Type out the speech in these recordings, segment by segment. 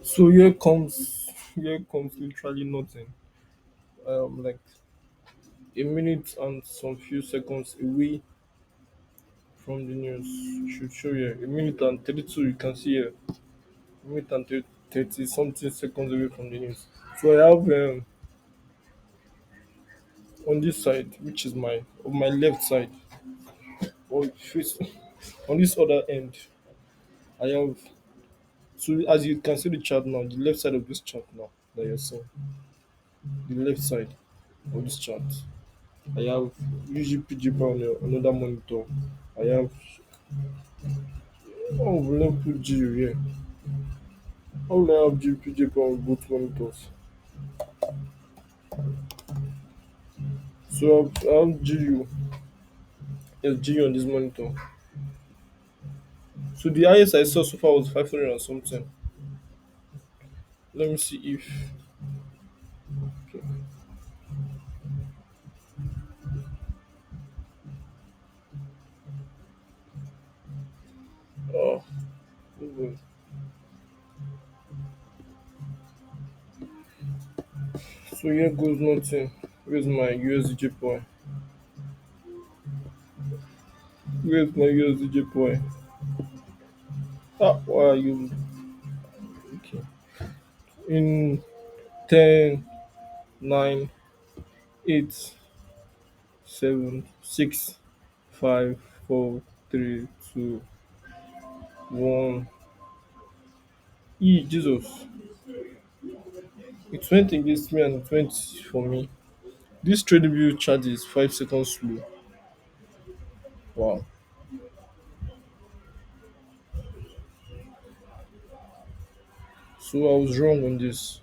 So here comes literally nothing. Like a minute and some few seconds away from the news. Should show here a minute and 32. You can see here a minute and 30 something seconds away from the news. So I have on this side, which is my on my left side, or face on this other end, I have. So as you can see the chart now, the left side of this chart now that you're seeing, the left side of this chart, I have UGPG on another monitor. I have let me put GU here. How will I have GPG on both monitors? So I have GU, yes, GU on this monitor. So the highest I saw so far was 500 and something. Let me see if okay. Oh, oh boy. So here goes nothing. Where's my USDJ point? Where's my USDJ point? Ah, why are you okay? In 10, 9, 8, 7, 6, 5, 4, 3, 2, 1. Jesus. It went against me and it went for me. This trading view chart is 5 seconds slow. Wow. So I was wrong on this.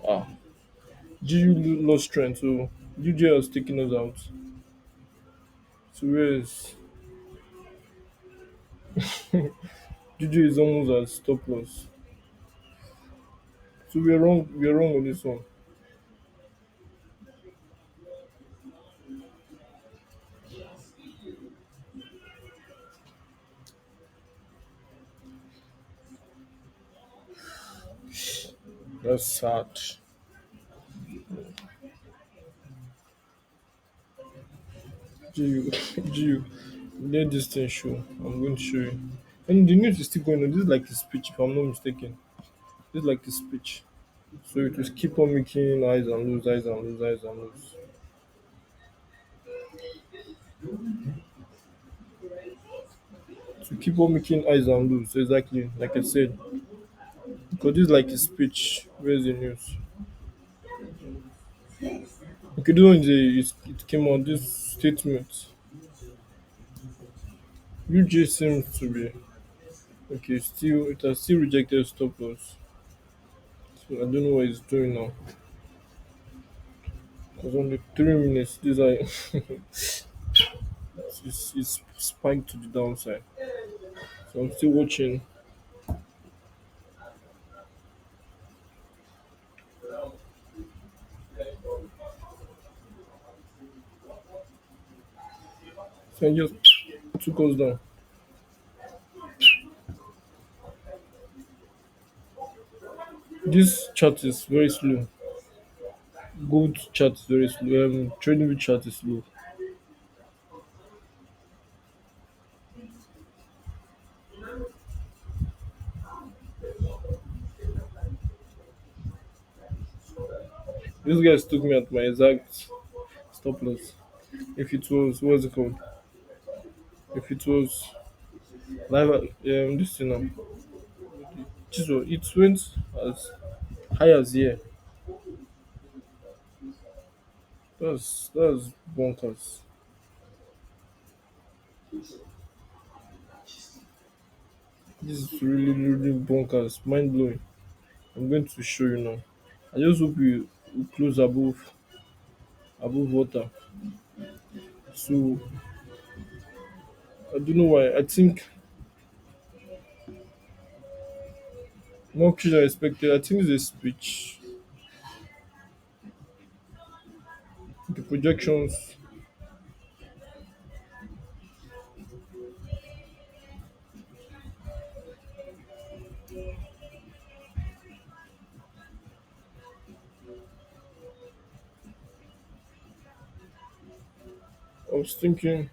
Ah. GU lost strength, so UJ was taking us out. So where is GG is almost at stop loss. So we're wrong on this one. That's sad. GU GU let this thing show. I'm going to show you. And the news is still going on. This is like the speech, if I'm not mistaken. This is like the speech. So it will keep on making eyes and lose, eyes and lose, eyes and lose. To keep on making eyes and lose, exactly like I said. Because this is like a speech. Where's the news? Okay, this one is it came on this statement. UJ seems to be okay. Still, it has still rejected stop loss. So I don't know what it's doing now. Because on the 3 minutes, these are it's spiked to the downside. So I'm still watching. So I just took us down. This chart is very slow. Gold chart is very slow. Trading view chart is slow. These guys took me at my exact stop loss. If it was what's it called? If it was live this thing now. Jesus, it went as high as here. That's bonkers. This is really bonkers. Mind blowing. I'm going to show you now. I just hope you close above water. So I don't know why. I think more kids are expected. I think it's a speech. The projections. was thinking,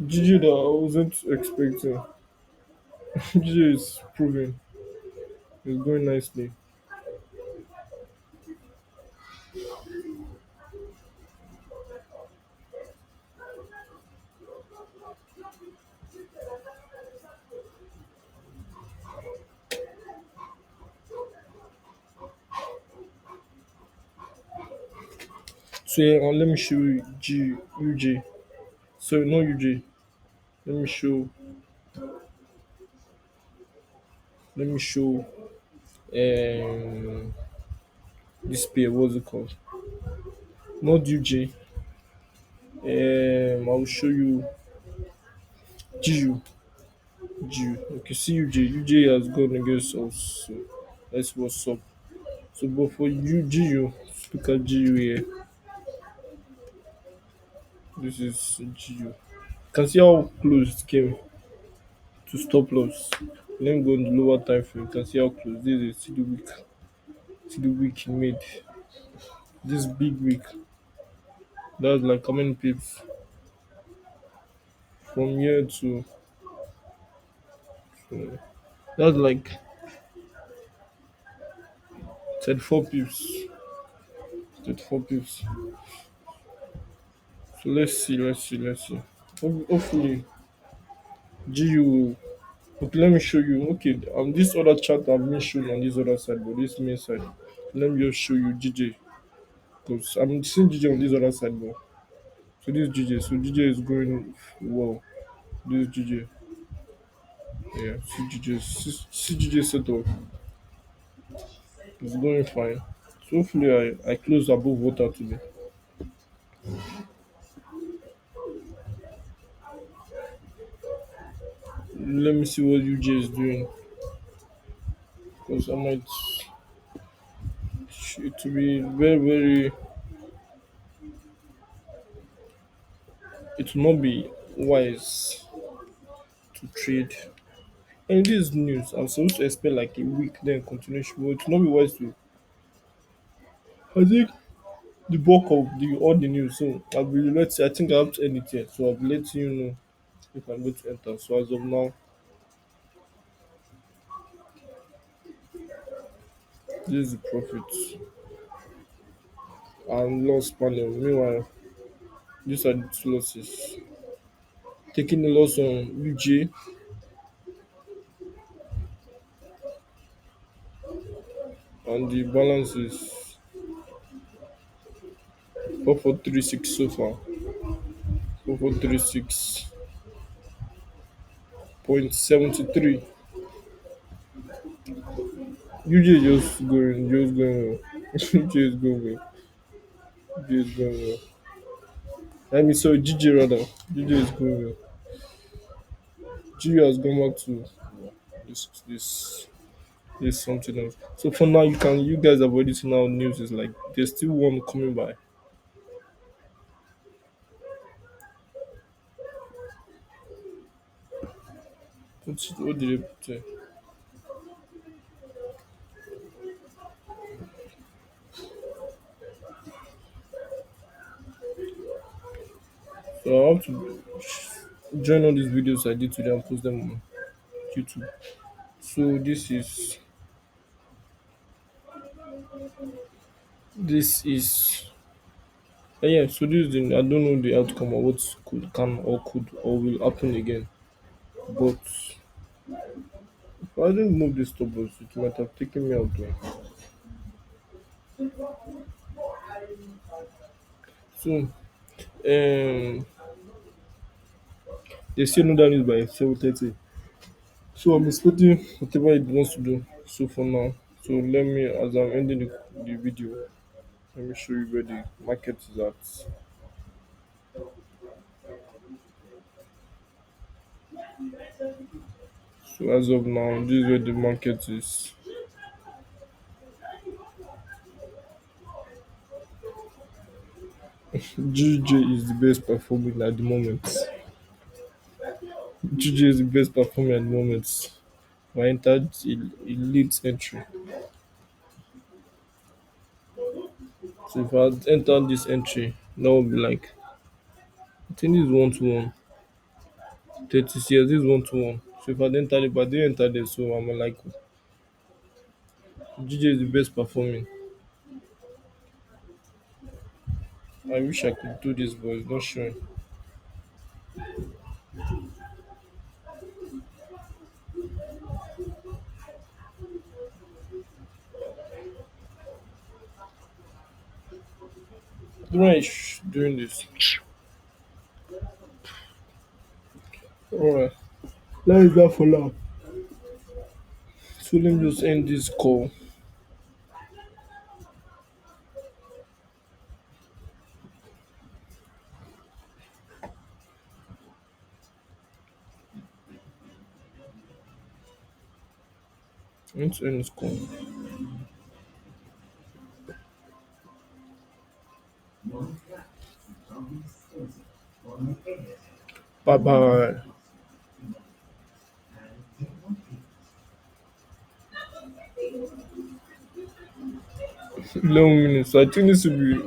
GG that I wasn't expecting. GG is proving it's going nicely. So yeah, let me show you UJ. Sorry, not UJ. Let me show. Let me show. This pair. What's it called? Not UJ. I'll show you GU. GU. Okay, see UJ. UJ has gone against us. So that's what's up. So, but for you, GU, look at GU here. This is GU. Can see how close it came to stop loss. Let me go in the lower time frame. You can see how close this is. See the week. See the week he made. This big week. That's like how many pips from here to that's like 34 pips. 34 pips. So let's see. Hopefully GU will. Okay, let me show you. Okay, this other chart I've been shown on this other side, but this main side. Let me just show you GJ. Because I'm seeing GJ on this other side, but so this is GJ. So GJ is going well. This is GJ. Yeah, see GJ. See GJ setup. It's going fine. So hopefully I close above water today. Let me see what UJ is doing. Because I might it will be very it will not be wise to trade. And this news, I'm supposed to expect like a week then continuation, but it will not be wise to. I think the bulk of the all the news. So I'll be let's I think I have to end it here. So I'll be letting you know if I'm going to enter. So as of now, this is the profit and loss panel. Meanwhile, these are the two losses. Taking the loss on UJ and the balance is 4436 so far. 4436.73. UJ just going well. UJ is going well. UJ is going well. I mean, sorry, GJ rather. GJ is going well. GU has gone back to this something else. So for now, you guys have already seen how news is like. There's still one coming by. What did they put there? So I have to join all these videos I did today and post them on YouTube. So this is yeah. So this is I don't know the outcome or what could or will happen again. But if I didn't move this stop loss, it might have taken me out there. So they say no that news by 7:30. So I'm expecting whatever it wants to do. So for now, so let me as I'm ending the video, let me show you where the market is at. So as of now, this is where the market is. GJ is the best performing at the moment. GJ is the best performing at the moment. I entered elite entry. So if I had entered this entry, that would be like, I think this is 1 to 1. 30 years, this is 1 to 1. So if I had entered it, but I didn't enter this, so I'm like, GJ is the best performing. I wish I could do this, but it's not showing. The one is doing this. Alright, that is that for now. So let me just end this call. I need to end this call. Bye bye. 11 minutes. I think this will be